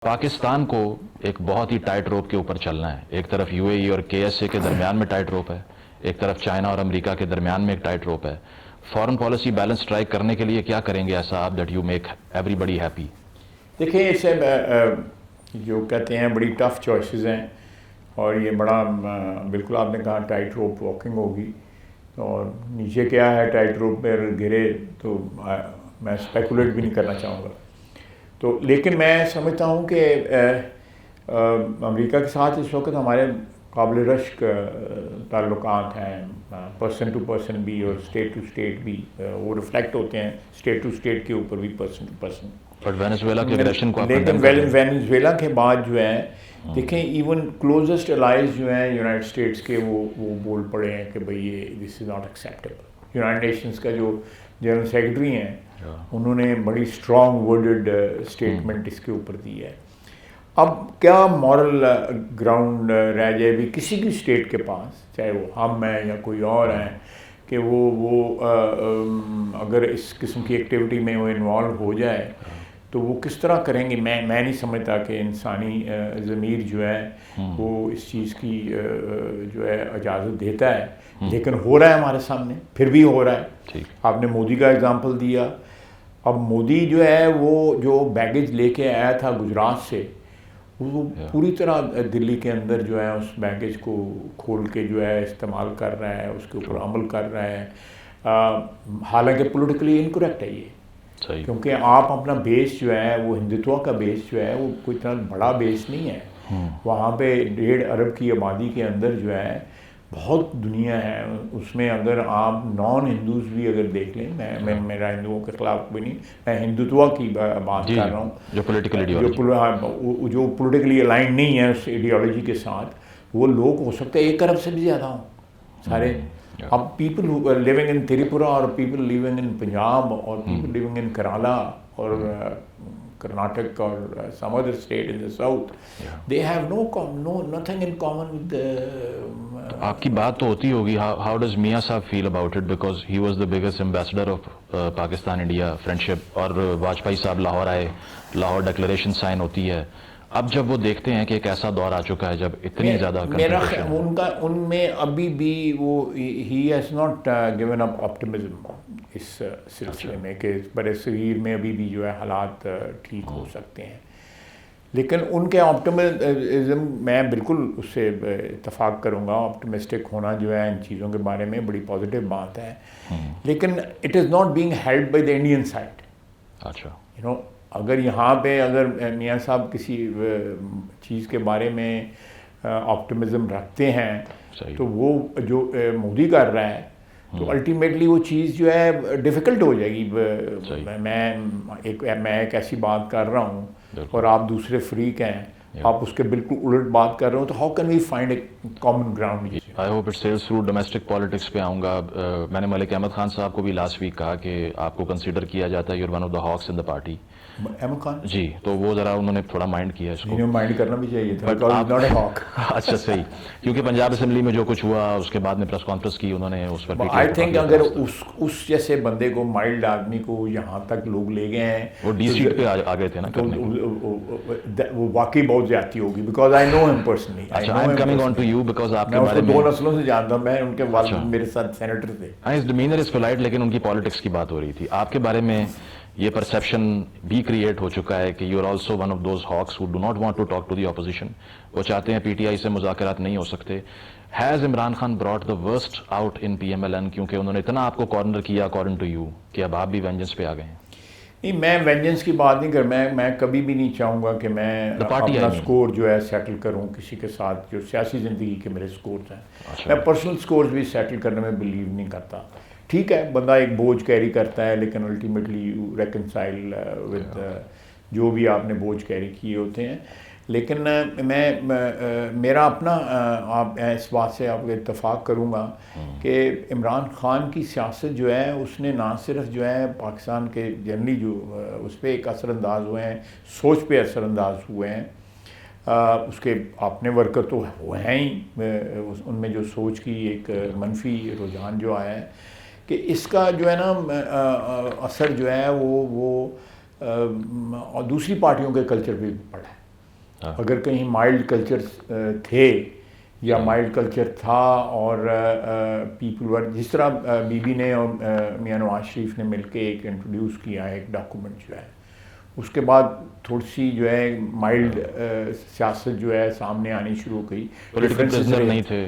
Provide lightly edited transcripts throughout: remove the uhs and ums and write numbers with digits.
پاکستان کو ایک بہت ہی ٹائٹ روپ کے اوپر چلنا ہے. ایک طرف یو اے ای اور کے ایس اے کے درمیان میں ٹائٹ روپ ہے, ایک طرف چائنا اور امریکہ کے درمیان میں ایک ٹائٹ روپ ہے. فارن پالیسی بیلنس اسٹرائک کرنے کے لیے کیا کریں گے ایسا آپ that you make everybody happy? دیکھیں اسے جو کہتے ہیں بڑی ٹف چوائسیز ہیں, اور یہ بڑا بالکل آپ نے کہا ٹائٹ روپ واکنگ ہوگی, اور نیچے کیا ہے ٹائٹ روپ پہ گرے تو میں اسپیکولیٹ بھی نہیں کرنا چاہوں گا. تو لیکن میں سمجھتا ہوں کہ امریکہ کے ساتھ اس وقت ہمارے قابل رشک تعلقات ہیں, پرسن ٹو پرسن بھی اور اسٹیٹ ٹو اسٹیٹ بھی, وہ ریفلیکٹ ہوتے ہیں اسٹیٹ ٹو اسٹیٹ کے اوپر بھی, person to person. But Venezuela کے اگریشن کو لیکن وینزویلا کے بعد جو ہے دیکھیں ایون کلوزسٹ الائز جو ہیں یونائٹڈ اسٹیٹس کے وہ بول پڑے ہیں کہ بھئی یہ this is not acceptable. United Nations کا جو جنرل سیکرٹری ہیں انہوں نے بڑی اسٹرانگ ورڈڈ اسٹیٹمنٹ اس کے اوپر دی ہے. اب کیا مورل گراؤنڈ رہ جائے بھی کسی بھی اسٹیٹ کے پاس, چاہے وہ ہم ہیں یا کوئی اور ہیں, کہ وہ اگر اس قسم کی ایکٹیویٹی میں وہ انوالو ہو جائے تو وہ کس طرح کریں گے. میں نہیں سمجھتا کہ انسانی ضمیر جو ہے وہ اس چیز کی جو ہے اجازت دیتا ہے, لیکن ہو رہا ہے ہمارے سامنے, پھر بھی ہو رہا ہے. آپ نے مودی کا اگزامپل دیا. اب مودی جو ہے وہ جو بیگیج لے کے آیا تھا گجرات سے, وہ پوری طرح دلی کے اندر جو ہے اس بیگیج کو کھول کے جو ہے استعمال کر رہا ہے, اس کے اوپر عمل کر رہا ہے. حالانکہ پولیٹیکلی انکریکٹ ہے یہ, کیونکہ آپ اپنا بیس جو ہے وہ ہندوتوا کا بیس جو ہے وہ کوئی اتنا بڑا بیس نہیں ہے. وہاں پہ 1.5 ارب کی آبادی کے اندر جو ہے بہت دنیا ہے. اس میں اگر آپ نان ہندوز بھی اگر دیکھ لیں, میں میرا ہندوؤں کے خلاف بھی نہیں, میں ہندوتوا کی بات کر رہا ہوں, جو پولیٹیکلی الائن نہیں ہے اس ایڈیالوجی کے ساتھ. وہ لوگ ہو سکتے ہیں 1 ارب سے بھی زیادہ ہوں سارے. اب پیپل لیونگ ان تریپورا اور پیپل لیونگ ان پنجاب اور پیپل لیونگ ان کرالا اور کرناٹک اور some other state in the south, they have nothing in common with the آپ کی بات تو ہوتی ہوگی. how does میاں صاحب feel about it, because he was the biggest ambassador of Pakistan India friendship, اور واجپئی صاحب لاہور آئے, لاہور ڈکلریشن سائن ہوتی ہے. اب جب وہ دیکھتے ہیں کہ ایک ایسا دور آ چکا ہے جب اتنی زیادہ ان میں ابھی بھی وہ he has not given up optimism اس سلسلے میں کہ برِ صغیر میں ابھی بھی جو ہے حالات ٹھیک ہو سکتے ہیں. لیکن ان کے آپٹمزم میں بالکل اس سے اتفاق کروں گا. آپٹمسٹک ہونا جو ہے ان چیزوں کے بارے میں بڑی پازیٹیو بات ہے, لیکن it is not being held by the Indian side. اچھا اگر یہاں پہ اگر میاں صاحب کسی چیز کے بارے میں آپٹمزم رکھتے ہیں تو وہ جو مودی کر رہا ہے تو الٹیمیٹلی وہ چیز جو ہے ڈیفیکلٹ ہو جائے گی. میں ایک ایسی بات کر رہا ہوں اور آپ دوسرے فریق ہیں, آپ اس کے بالکل الٹ بات کر رہے ہو, تو how can we find a common ground. I hope it sails through domestic politics پہ آؤں گا. میں نے ملک احمد خان صاحب کو بھی لاسٹ ویک کہا کہ آپ کو کنسیڈر کیا جاتا ہے, you are one of the hawks in the party. Ahmed Khan ji, تو وہ ذرا انہوں نے تھوڑا مائنڈ کیا اس کو. مائنڈ کرنا بھی چاہیے تھا. اچھا صحیح, کیونکہ پنجاب اسمبلی میں جو کچھ ہوا اس کے بعد میں پریس کانفرنس کی انہوں نے اس پر. آئی تھنک اگر اس جیسے بندے کو, مائلڈ آدمی کو یہاں تک لوگ لے گئے ہیں, وہ ڈی سیٹ پہ آ گئے تھے نا, وہ واقعی بہت زیادتی ہوگی. بیکاز آئی نو ہم پرسنلی, آپ میں اس کو 2 نسلوں سے جانتا ہوں. میں ان کے والد میرے ساتھ سینیٹر تھے. ہis demeanor is polite, لیکن ان کی پالیٹکس کی بات ہو رہی تھی. آپ کے بارے میں یہ پرسیپشن بھی کریٹ ہو چکا ہے کہ you are also one of those hawks who do not want to talk to the opposition. وہ چاہتے ہیں پی ٹی آئی سے مذاکرات نہیں ہو سکتے. Has Imran Khan brought the worst out in P M L N, کیونکہ انہوں نے اتنا آپ کو کارنر کیا اکارڈنگ ٹو یو کہ اب آپ بھی وینجنس پہ آ گئے ہیں. نہیں, میں وینجنس کی بات نہیں کر, میں کبھی بھی نہیں چاہوں گا کہ میں اپنا سکور جو ہے سیٹل کروں کسی کے ساتھ جو سیاسی زندگی کے میرے سکورز ہیں. میں پرسنل سکورز بھی سیٹل کرنے میں بلیو نہیں کرتا. ٹھیک ہے, بندہ ایک بوجھ کیری کرتا ہے, لیکن الٹیمیٹلی یو ریکنسائل ود جو بھی آپ نے بوجھ کیری کیے ہوتے ہیں. لیکن میرا اپنا اس بات سے آپ کو اتفاق کروں گا کہ عمران خان کی سیاست جو ہے اس نے نہ صرف جو ہے پاکستان کے جنرلی جو اس پہ ایک اثر انداز ہوئے ہیں, سوچ پہ اثر انداز ہوئے ہیں. اس کے اپنے ورکر تو وہ ہیں ہی, ان میں جو سوچ کی ایک منفی رجحان جو آیا ہے کہ اس کا جو ہے نا اثر جو ہے وہ دوسری پارٹیوں کے کلچر پہ بھی پڑا ہے. اگر کہیں مائلڈ کلچر تھے یا مائلڈ کلچر تھا اور پیپل ور جس طرح بی بی نے اور میاں نواز شریف نے مل کے ایک انٹروڈیوس کیا ہے ایک ڈاکومنٹ جو ہے، اس کے بعد تھوڑی سی جو ہے مائلڈ سیاست جو ہے سامنے آنی شروع کی، نہیں تھے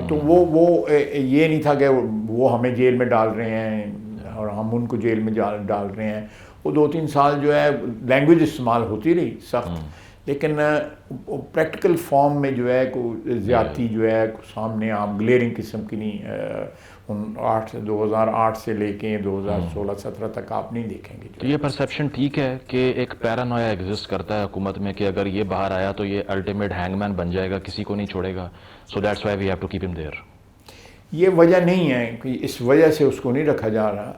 تو وہ یہ نہیں تھا کہ وہ ہمیں جیل میں ڈال رہے ہیں اور ہم ان کو جیل میں ڈال رہے ہیں. وہ 2-3 سال جو ہے لینگویج استعمال ہوتی رہی سخت، لیکن پریکٹیکل فارم میں جو ہے کوئی زیادتی جو ہے سامنے عام گلیئرنگ قسم کی نہیں 2008 سے لے کے 2016-17 تک آپ نہیں دیکھیں گے. تو یہ پرسیپشن ٹھیک ہے کہ ایک پیرانویا ایگزسٹ کرتا ہے حکومت میں کہ اگر یہ باہر آیا تو یہ الٹیمیٹ ہینگ مین بن جائے گا، کسی کو نہیں چھوڑے گا، so that's why we have to keep him there. یہ وجہ نہیں ہے کہ اس وجہ سے اس کو نہیں رکھا جا رہا،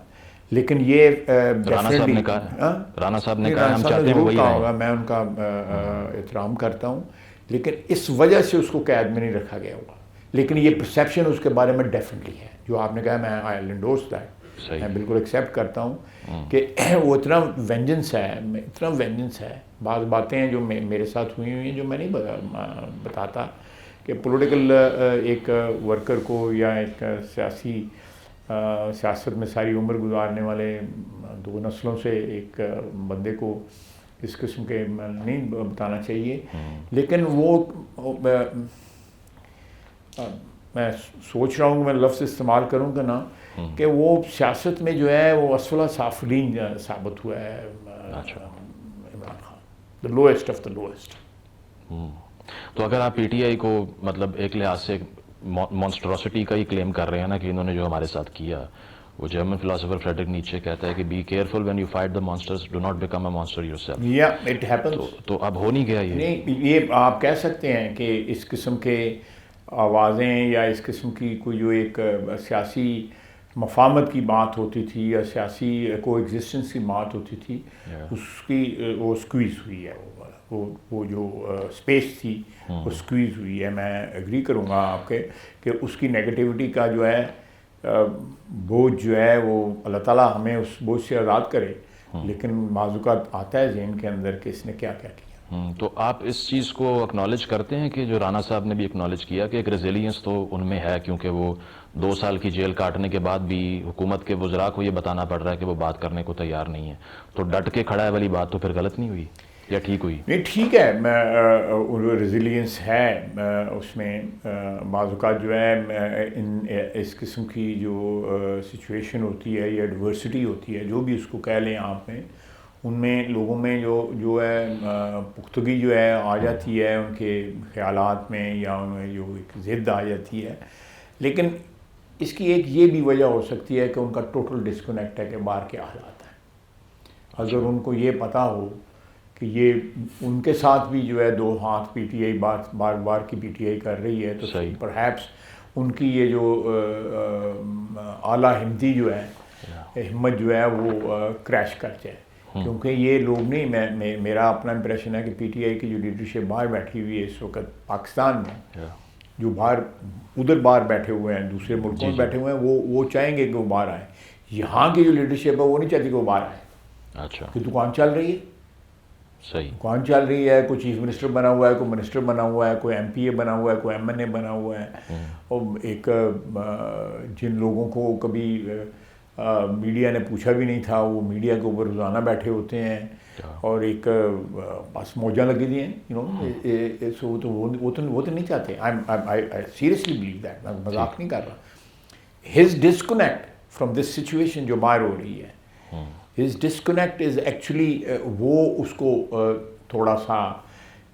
لیکن یہ رانا صاحب نے کہا رانا صاحب نے کہا ہم چاہتے ہیں وہی رہیں. میں ان کا احترام کرتا ہوں، لیکن اس وجہ سے اس کو قید میں نہیں رکھا گیا ہوگا. لیکن یہ پرسیپشن اس کے بارے میں ڈیفینیٹلی ہے جو آپ نے کہا، میں آئی ول انڈورس دیٹ، میں بالکل ایکسیپٹ کرتا ہوں کہ وہ اتنا وینجنس ہے. بعض باتیں ہیں جو میرے ساتھ ہوئی ہیں جو میں نہیں بتاتا کہ پولیٹیکل ایک ورکر کو یا ایک سیاست میں ساری عمر گزارنے والے 2 نسلوں سے ایک بندے کو اس قسم کے نہیں بتانا چاہیے. لیکن وہ میں سوچ رہا ہوں کہ میں لفظ استعمال کروں گا نا کہ وہ سیاست میں جو ہے وہ اسفل سافلین ثابت ہوا ہے عمران خان، دا لوئسٹ آف دا لوئسٹ. تو اگر آپ پی ٹی آئی کو مطلب ایک لحاظ سے مانسٹراسٹی کا ہی کلیم کر رہے ہیں نا کہ انہوں نے جو ہمارے ساتھ کیا، وہ جرمن فلاسفر فریڈرک نیچے کہتا ہے کہ be careful when you fight the monsters, do not become a monster yourself. یا اٹ ہیپنس. تو اب ہو نہیں گیا یہ. نہیں، یہ آپ کہہ سکتے ہیں کہ اس قسم کے آوازیں یا اس قسم کی کوئی جو ایک سیاسی مفاہمت کی بات ہوتی تھی یا سیاسی کو ایگزسٹنس کی بات ہوتی تھی، اس کی وہ اسکویز ہوئی ہے. وہ جو اسپیس تھی وہ اسکویز ہوئی ہے. میں ایگری کروں گا آپ کے کہ اس کی نیگیٹیوٹی کا جو ہے بوجھ جو ہے وہ اللہ تعالیٰ ہمیں اس بوجھ سے آزاد کرے، لیکن بعض اوقات آتا ہے ذہن کے اندر کہ اس نے کیا کیا کیا. تو آپ اس چیز کو اکنالج کرتے ہیں کہ جو رانا صاحب نے بھی اکنالج کیا کہ ایک ریزیلینس تو ان میں ہے، کیونکہ وہ 2 سال کی جیل کاٹنے کے بعد بھی حکومت کے وزراء کو یہ بتانا پڑ رہا ہے کہ وہ بات کرنے کو تیار نہیں ہے، تو ڈٹ کے کھڑا ہے والی بات تو پھر غلط نہیں ہوئی یا ٹھیک ہوئی؟ نہیں، ٹھیک ہے. ریزیلینس ہے اس میں. بعض اوقات جو ہے اس قسم کی جو سچویشن ہوتی ہے یا ایڈورسٹی ہوتی ہے، جو بھی اس کو کہہ لیں آپ میں، ان میں لوگوں میں جو ہے پختگی جو ہے آ جاتی ہے ان کے خیالات میں، یا ان میں جو ایک ضد آ جاتی ہے. لیکن اس کی ایک یہ بھی وجہ ہو سکتی ہے کہ ان کا ٹوٹل ڈسکنیکٹ ہے کہ باہر کے حالات ہیں. اگر ان کو یہ پتہ ہو کہ یہ ان کے ساتھ بھی جو ہے 2 ہاتھ پی ٹی آئی بار بار کی پی ٹی آئی کر رہی ہے، تو پرہیپس ان کی یہ جو اعلیٰ ہمتی جو ہے ہمت جو ہے وہ کریش کر جائے. کیونکہ یہ لوگ نہیں، میرا اپنا امپریشن ہے کہ پی ٹی آئی کی جو لیڈرشپ باہر بیٹھی ہوئی ہے اس وقت پاکستان میں، جو ادھر باہر بیٹھے ہوئے ہیں دوسرے ملکوں میں بیٹھے ہوئے ہیں، وہ چاہیں گے کہ وہ باہر آئیں. یہاں کی جو لیڈرشپ ہے وہ نہیں چاہتی کہ وہ باہر آئے. اچھا، کہ دکان چل رہی ہے، صحیح دکان چل رہی ہے، کوئی چیف منسٹر بنا ہوا ہے، کوئی منسٹر بنا ہوا ہے، کوئی ایم پی اے بنا ہوا ہے، کوئی ایم این اے بنا ہوا ہے. اور ایک جن لوگوں کو کبھی میڈیا نے پوچھا بھی نہیں تھا، وہ میڈیا کے اوپر روزانہ بیٹھے ہوتے ہیں اور ایک بس موجاں لگی دی ہیں. سو تو وہ تو نہیں چاہتے. آئی سیریسلی بلیو دیٹ، میں مذاق نہیں کر رہا. His disconnect from this situation جو باہر ہو رہی ہے، ہز ڈسکنیکٹ از ایکچولی وہ اس کو تھوڑا سا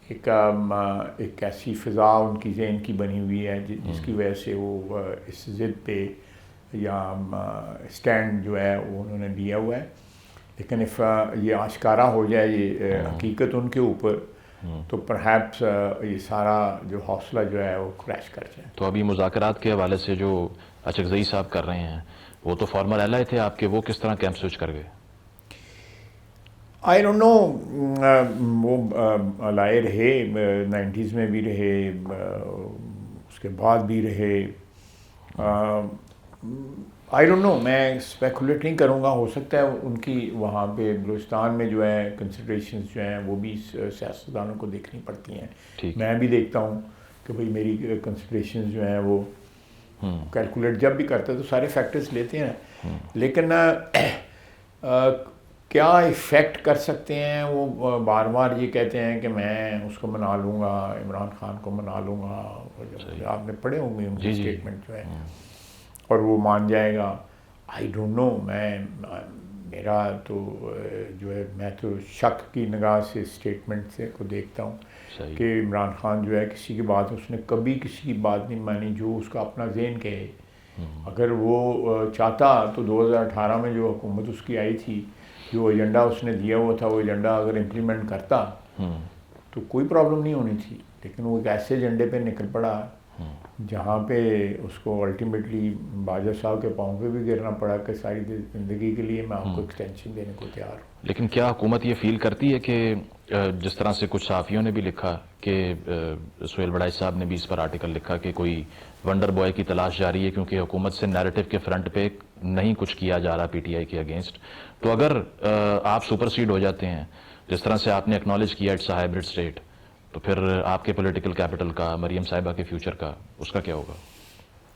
ایک ایسی فضا ان کی ذہن کی بنی ہوئی ہے جس کی وجہ سے وہ اس ضد پہ یا اسٹینڈ جو ہے وہ انہوں نے لیا ہوا ہے. لیکن یہ آشکارا ہو جائے یہ حقیقت ان کے اوپر، تو پرہیپس یہ سارا جو حوصلہ جو ہے وہ کریش کر جائے. تو ابھی مذاکرات کے حوالے سے جو اچکزئی صاحب کر رہے ہیں، وہ تو فارمر ایلائے تھے آپ کے، وہ کس طرح کیمپ سوئچ کر گئے؟ I don't know. وہ لائے رہے 90s میں بھی رہے، اس کے بعد بھی رہے. آئی ڈونٹ نو، میں اسپیکولیٹ نہیں کروں گا، ہو سکتا ہے ان کی وہاں پہ بلوچستان میں جو ہے کنسیڈریشنز جو ہیں وہ بھی سیاستدانوں کو دیکھنی پڑتی ہیں. میں بھی دیکھتا ہوں کہ بھئی میری کنسیڈریشنز جو ہیں وہ کیلکولیٹ جب بھی کرتے تو سارے فیکٹرز لیتے ہیں، لیکن کیا ایفیکٹ کر سکتے ہیں وہ بار بار یہ کہتے ہیں کہ میں اس کو منا لوں گا، عمران خان کو منا لوں گا. آپ نے پڑھے ہوں گے ان کی اسٹیٹمنٹ جو ہے، اور وہ مان جائے گا. آئی ڈونٹ نو، میرا تو جو ہے میں تو شک کی نگاہ سے اسٹیٹمنٹ سے کو دیکھتا ہوں کہ عمران خان جو ہے کسی کی بات، اس نے کبھی کسی کی بات نہیں مانی جو اس کا اپنا ذہن کہے. اگر وہ چاہتا تو 2018 میں جو حکومت اس کی آئی تھی، جو ایجنڈا اس نے دیا ہوا تھا، وہ ایجنڈا اگر امپلیمنٹ کرتا تو کوئی پرابلم نہیں ہونی تھی. لیکن وہ ایک ایسے ایجنڈے پہ نکل پڑا جہاں پہ اس کو الٹیمیٹلی باجوہ صاحب کے پاؤں پہ بھی گرنا پڑا کہ ساری زندگی کے لیے میں آپ کو ایکسٹینشن دینے کو تیار ہوں. لیکن کیا حکومت یہ فیل کرتی ہے کہ جس طرح سے کچھ صحافیوں نے بھی لکھا کہ سہیل بڑائی صاحب نے بھی اس پر آرٹیکل لکھا کہ کوئی ونڈر بوائے کی تلاش جاری ہے کیونکہ حکومت سے نیریٹو کے فرنٹ پہ نہیں کچھ کیا جا رہا پی ٹی آئی کے اگینسٹ، تو اگر آپ سپر سیڈ ہو جاتے ہیں جس طرح سے آپ نے اکنالج کیا اٹس اے ہائبرڈ اسٹیٹ، تو پھر آپ کے پولیٹیکل کیپٹل کا، مریم صاحبہ کے فیوچر کا، اس کا کیا ہوگا؟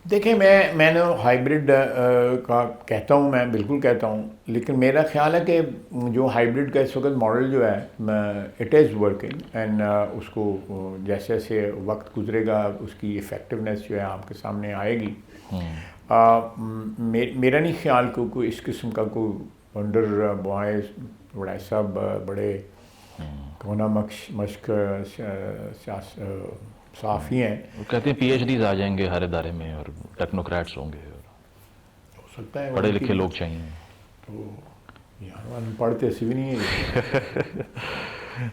دیکھیں، میں نے ہائبرڈ کا کہتا ہوں، میں بالکل کہتا ہوں، لیکن میرا خیال ہے کہ جو ہائبرڈ کا اس وقت ماڈل جو ہے اٹ از ورکنگ، اینڈ اس کو جیسے جیسے وقت گزرے گا اس کی افیکٹونیس جو ہے آپ کے سامنے آئے گی. میرا نہیں خیال کہ کوئی اس قسم کا کوئی ونڈر بوائز بڑائی صاحب بڑے کونا مشق صحافی ہیں. وہ کہتے ہیں پی ایچ ڈیز آ جائیں گے ہر ادارے میں اور ٹیکنوکریٹس ہوں گے، ہو سکتا ہے پڑھے لکھے لوگ چاہیے. تو یار ان پڑھتے ایسے بھی نہیں ہے.